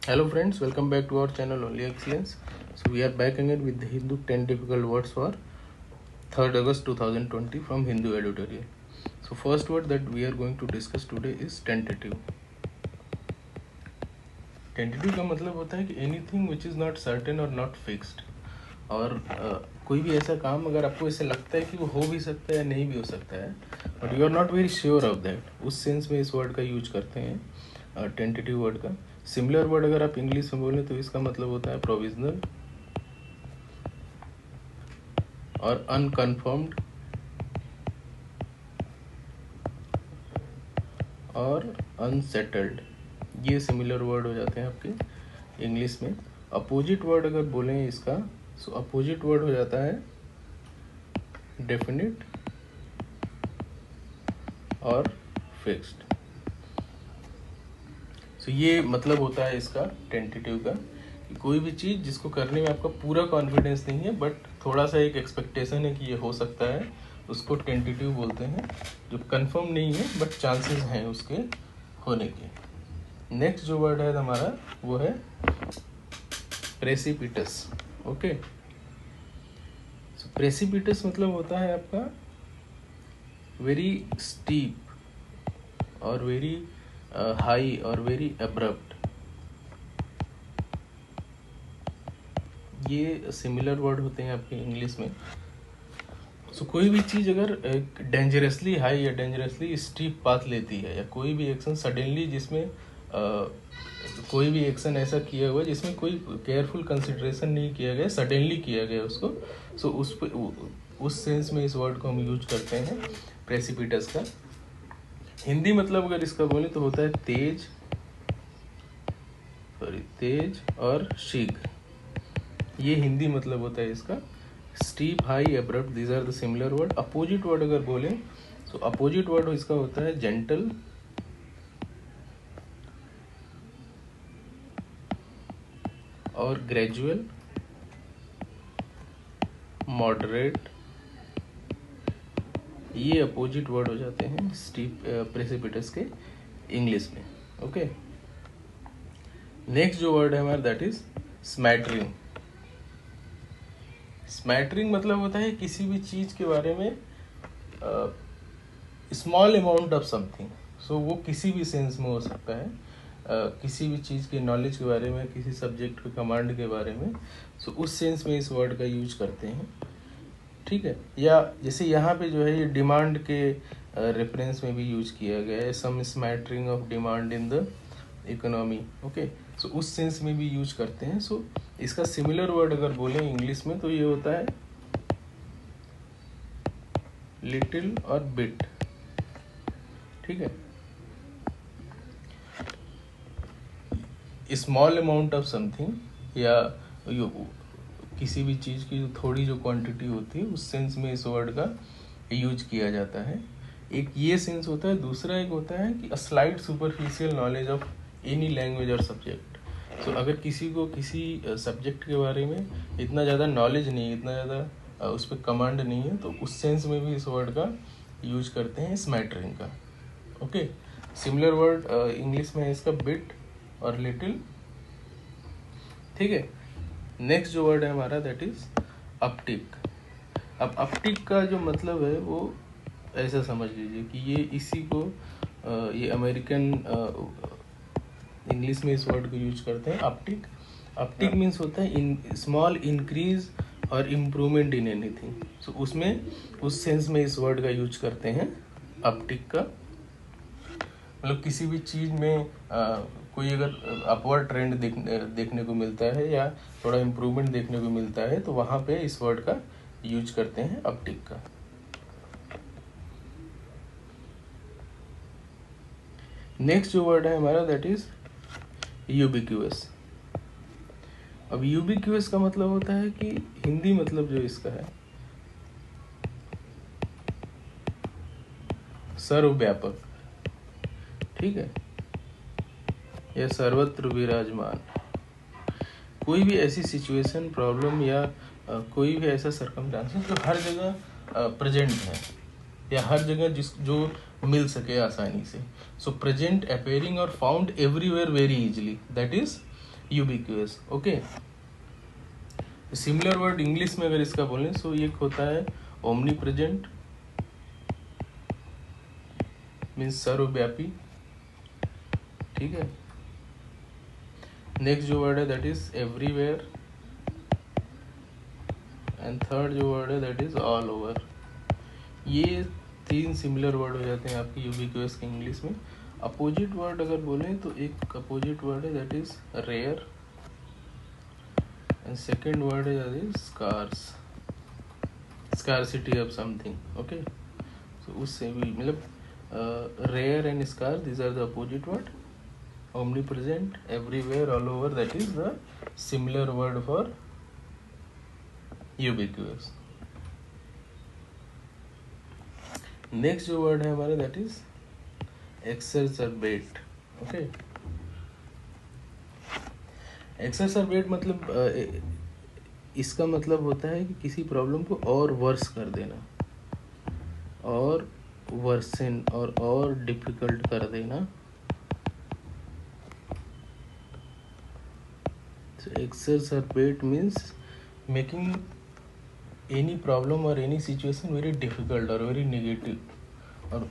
Hello friends, welcome back to our channel Only Excellence. So we are back again with the Hindu 10 difficult words for 3rd August 2020 from Hindu editorial. So first word that we are going to discuss today is tentative. Tentative का मतलब होता है कि anything which is not certain or not fixed. और कोई भी ऐसा काम अगर आपको ऐसे लगता है कि वो हो भी सकता है या नहीं भी हो सकता है but you are not very sure of that, उस सेंस में इस वर्ड का यूज करते हैं टेंटेटिव वर्ड का. सिमिलर वर्ड अगर आप इंग्लिश में बोलें तो इसका मतलब होता है प्रोविजनल और अनकन्फर्म्ड और अनसेटल्ड. ये सिमिलर वर्ड हो जाते हैं आपके इंग्लिश में. अपोजिट वर्ड अगर बोलें इसका, सो अपोजिट वर्ड हो जाता है डेफिनिट और फिक्स्ड. सो ये मतलब होता है इसका टेंटेटिव का कि कोई भी चीज़ जिसको करने में आपका पूरा कॉन्फिडेंस नहीं है बट थोड़ा सा एक एक्सपेक्टेशन है कि ये हो सकता है, उसको टेंटेटिव बोलते हैं. जो कंफर्म नहीं है बट चांसेस हैं उसके होने के. नेक्स्ट जो वर्ड है हमारा वो है प्रेसिपिटस. ओके, सो प्रेसिपिटस मतलब होता है आपका वेरी स्टीप और वेरी हाई और वेरी अब्रप्ट. ये सिमिलर वर्ड होते हैं आपके इंग्लिश में. सो कोई भी चीज़ अगर डेंजरसली हाई या डेंजरसली स्टीप पाथ लेती है या कोई भी एक्शन सडनली जिसमें कोई भी एक्शन ऐसा किया हुआ जिसमें कोई केयरफुल कंसिडरेशन नहीं किया गया, सडनली किया गया उसको, सो उस सेंस में इस वर्ड को हम यूज करते हैं प्रेसिपिटस का. हिंदी मतलब अगर इसका बोले तो होता है तेज और शीघ्र. ये हिंदी मतलब होता है इसका. Steep, high, abrupt, these are the similar word. Opposite word अगर बोले तो अपोजिट वर्ड इसका होता है जेंटल और ग्रेजुअल, मॉडरेट. ये अपोजिट वर्ड हो जाते हैं स्टीप प्रेसिपिटस के इंग्लिश में. ओके, नेक्स्ट जो वर्ड है हमारा दैट इज स्मैटरिंग. स्मैटरिंग मतलब होता है किसी भी चीज़ के बारे में स्मॉल अमाउंट ऑफ समथिंग. सो वो किसी भी सेंस में हो सकता है. किसी भी चीज़ के नॉलेज के बारे में, किसी सब्जेक्ट के कमांड के बारे में. सो उस सेंस में इस वर्ड का यूज करते हैं. ठीक है, या जैसे यहाँ पे जो है ये डिमांड के रेफरेंस में भी यूज किया गया है. Some smattering of demand in the economy. Okay, so उस सेंस में भी यूज करते हैं. सो इसका सिमिलर वर्ड अगर बोलें इंग्लिश में तो ये होता है लिटिल और बिट. ठीक है, स्मॉल अमाउंट ऑफ समथिंग या किसी भी चीज़ की जो थोड़ी जो क्वांटिटी होती है उस सेंस में इस वर्ड का यूज किया जाता है. एक ये सेंस होता है. दूसरा एक होता है कि a slight superficial knowledge of any language और सब्जेक्ट. सो अगर किसी को किसी सब्जेक्ट के बारे में इतना ज़्यादा नॉलेज नहीं, इतना ज़्यादा उस पर कमांड नहीं है, तो उस सेंस में भी इस वर्ड का यूज करते हैं स्मैटरिंग का. ओके, सिमिलर वर्ड इंग्लिश में है इसका बिट और लिटिल. ठीक है, नेक्स्ट जो वर्ड है हमारा दैट इज अपटिक. अब अपटिक का जो मतलब है वो ऐसा समझ लीजिए कि ये इसी को ये अमेरिकन इंग्लिश में इस वर्ड को यूज करते हैं अपटिक. अपटिक मीन्स होता है इन स्मॉल इंक्रीज और इम्प्रूवमेंट इन एनीथिंग. सो उसमें उस सेंस में इस वर्ड का यूज करते हैं अपटिक का. मतलब किसी भी चीज़ में कोई अगर अपवर्ड ट्रेंड देखने को मिलता है या थोड़ा इम्प्रूवमेंट देखने को मिलता है तो वहाँ पे इस वर्ड का यूज करते हैं अपटिक का. नेक्स्ट जो वर्ड है हमारा दैट इज यूबिक्यूअस. अब यूबिक्यूअस का मतलब होता है कि हिंदी मतलब जो इसका है सर्वव्यापक. ठीक है, या सर्वत्र विराजमान. कोई भी ऐसी सिचुएशन, प्रॉब्लम या कोई भी ऐसा सर्कमस्टांसेस जो हर जगह प्रेजेंट है या हर जगह जो मिल सके आसानी से. सो प्रेजेंट, अपेयरिंग और found everywhere very easily, that is ubiquitous. Okay, similar word English में अगर इसका बोलें सो एक होता है ओमनी प्रेजेंट, मीन्स सर्वव्यापी। ठीक है, नेक्स्ट जो वर्ड है that is everywhere, and third जो वर्ड है दैट इज ऑल ओवर। ये 3 सिमिलर वर्ड हो जाते हैं आपके यूबिक्यूअस के इंग्लिश में। अपोजिट वर्ड अगर बोलें तो एक अपोजिट वर्ड है that is rare, and second word है that is scarce, scarcity of something. Okay, so उससे भी मतलब rare and scarce, these are the opposite word. Omnipresent, everywhere, all over, that is the similar word for ubiquitous. Next जो word है हमारा that is exacerbate. Okay, exacerbate मतलब इसका मतलब होता है कि किसी प्रॉब्लम को और वर्स कर देना, और वर्सन और डिफिकल्ट कर देना। so exacerbate means making any problem or any situation very difficult or very negative or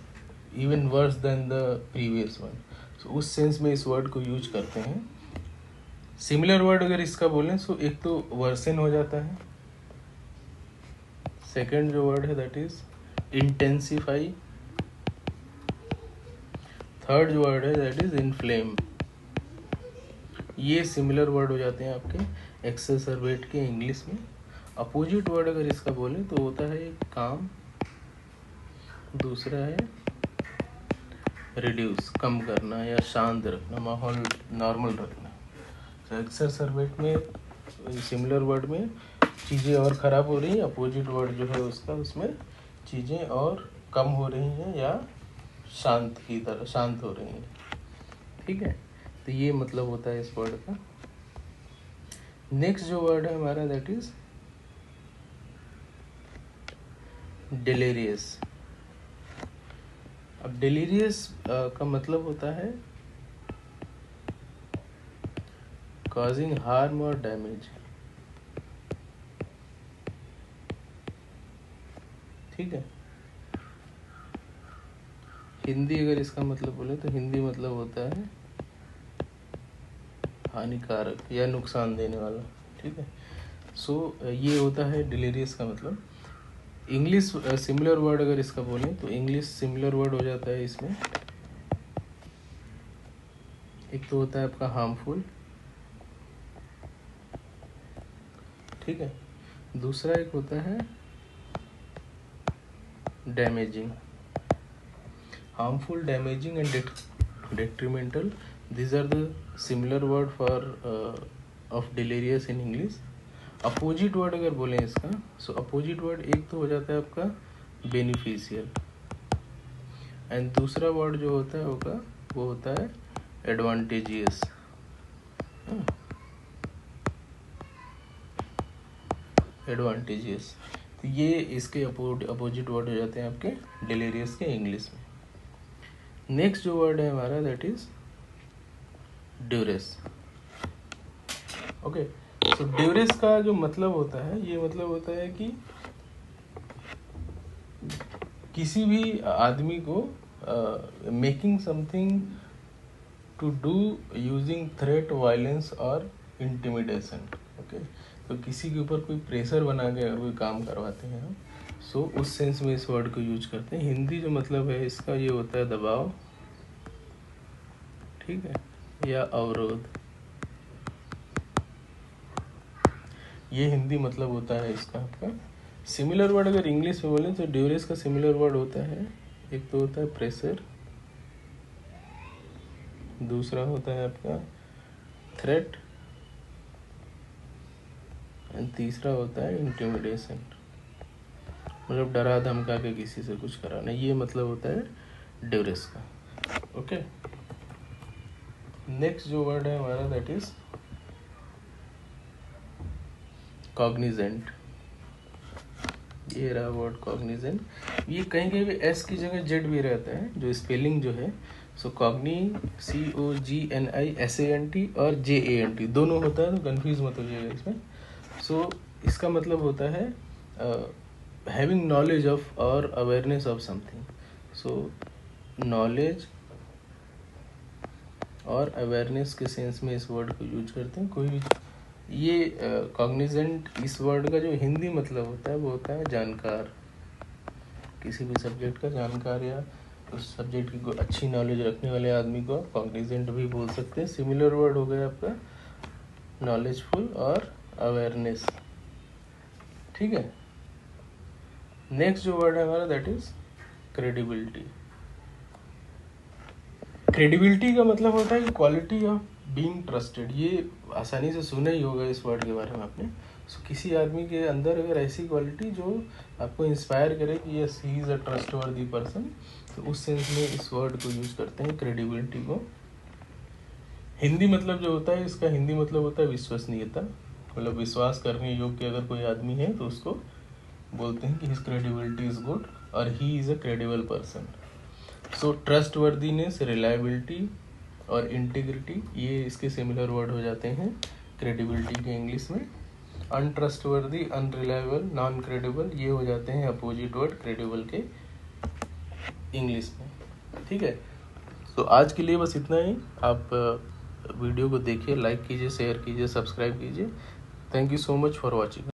even worse than the previous one। so उस सेंस में इस वर्ड को यूज करते हैं। सिमिलर वर्ड अगर इसका बोलें सो एक तो वर्सन हो जाता है, सेकेंड जो वर्ड है दैट इज इंटेंसिफाई, थर्ड जो वर्ड है दैट इज इनफ्लेम। ये सिमिलर वर्ड हो जाते हैं आपके एक्सरसर्बेट के इंग्लिश में। अपोजिट वर्ड अगर इसका बोले तो होता है काम, दूसरा है रिड्यूस, कम करना या शांत रखना, माहौल नॉर्मल रखना। तो एक्सरसर्बेट में सिमिलर वर्ड में चीज़ें और ख़राब हो रही हैं, अपोजिट वर्ड जो है उसका उसमें चीज़ें और कम हो रही हैं या शांत की तरह शांत हो रही हैं। ठीक है, तो ये मतलब होता है इस वर्ड का। नेक्स्ट जो वर्ड है हमारा दैट इज डिलीरियस। अब डिलीरियस का मतलब होता है कॉजिंग हार्म और डैमेज। ठीक है, हिंदी अगर इसका मतलब बोले तो हिंदी मतलब होता है हानिकारक या नुकसान देने वाला। ठीक है, सो ये होता है डिलीरियस का मतलब। इंग्लिश सिमिलर वर्ड अगर इसका बोलें तो इंग्लिश सिमिलर वर्ड हो जाता है इसमें, एक तो होता है आपका हार्मफुल, ठीक है, दूसरा एक होता है damaging. Harmful, damaging and detrimental, these are the similar word for of delirious in English। Opposite word अगर बोलें इसका सो अपोजिट वर्ड एक तो हो जाता है आपका बेनिफिशियल, एंड दूसरा वर्ड जो होता है होगा वो होता है एडवांटेजियस। एडवांटेजियस, तो ये इसके अपोजिट वर्ड हो जाते हैं आपके डिलीरियस के इंग्लिश में। नेक्स्ट जो वर्ड है हमारा that is duress. Okay, so duress का जो मतलब होता है ये मतलब होता है कि किसी भी आदमी को making something to do using threat, violence और इंटिमिडेशन। ओके, तो किसी के ऊपर कोई प्रेशर बना के अगर कोई काम करवाते हैं हम, सो उस सेंस में इस वर्ड को यूज करते हैं। हिंदी जो मतलब है इसका ये होता है दबाव, ठीक है, या अवरोध। ये हिंदी मतलब होता है इसका आपका। सिमिलर वर्ड अगर इंग्लिश में बोलें तो ड्यूरेस का सिमिलर वर्ड होता है, एक तो होता है प्रेशर, दूसरा होता है आपका थ्रेट, एंड तीसरा होता है इंटिमिडेशन, मतलब डरा धमका के किसी से कुछ कराना। ये मतलब होता है ड्यूरेस का। ओके, नेक्स्ट जो वर्ड है हमारा दैट इज कॉग्निजेंट। ये रहा वर्ड कॉग्निजेंट। ये कहीं कहीं भी एस की जगह जेड भी रहता है, जो स्पेलिंग जो है सो COGNISANT और JANT दोनों होता है, तो कंफ्यूज मत होइएगा इसमें। सो इसका मतलब होता है हैविंग नॉलेज ऑफ और awareness of something. So knowledge और अवेयरनेस के सेंस में इस वर्ड को यूज करते हैं। कोई भी ये कॉग्निजेंट इस वर्ड का जो हिंदी मतलब होता है वो होता है जानकार, किसी भी सब्जेक्ट का जानकार या उस सब्जेक्ट की कोई अच्छी नॉलेज रखने वाले आदमी को आप कॉग्निजेंट भी बोल सकते हैं। सिमिलर वर्ड हो गया आपका नॉलेजफुल और अवेयरनेस, ठीक है। नेक्स्ट जो वर्ड है हमारा दैट इज क्रेडिबिलिटी। क्रेडिबिलिटी का मतलब होता है क्वालिटी ऑफ बीइंग ट्रस्टेड। ये आसानी से सुना ही होगा इस वर्ड के बारे में आपने। सो किसी आदमी के अंदर अगर ऐसी क्वालिटी जो आपको इंस्पायर करे कि yes he is a trustworthy person, तो उस सेंस में इस वर्ड को यूज करते हैं क्रेडिबिलिटी को। हिंदी मतलब जो होता है इसका हिंदी मतलब होता है विश्वसनीयता, मतलब विश्वास करने योग्य अगर कोई आदमी है तो उसको बोलते हैं कि हिज क्रेडिबिलिटी इज गुड और he is a credible person. So trustworthiness, reliability और इंटीग्रिटी ये इसके सिमिलर वर्ड हो जाते हैं क्रेडिबिलिटी के इंग्लिश में। अनट्रस्टवर्दी, अनरिलायबल, नॉन क्रेडिबल ये हो जाते हैं अपोजिट वर्ड क्रेडिबल के इंग्लिश में, ठीक है। तो आज के लिए बस इतना ही। आप वीडियो को देखिए, लाइक कीजिए, शेयर कीजिए, सब्सक्राइब कीजिए। Thank you so much for watching.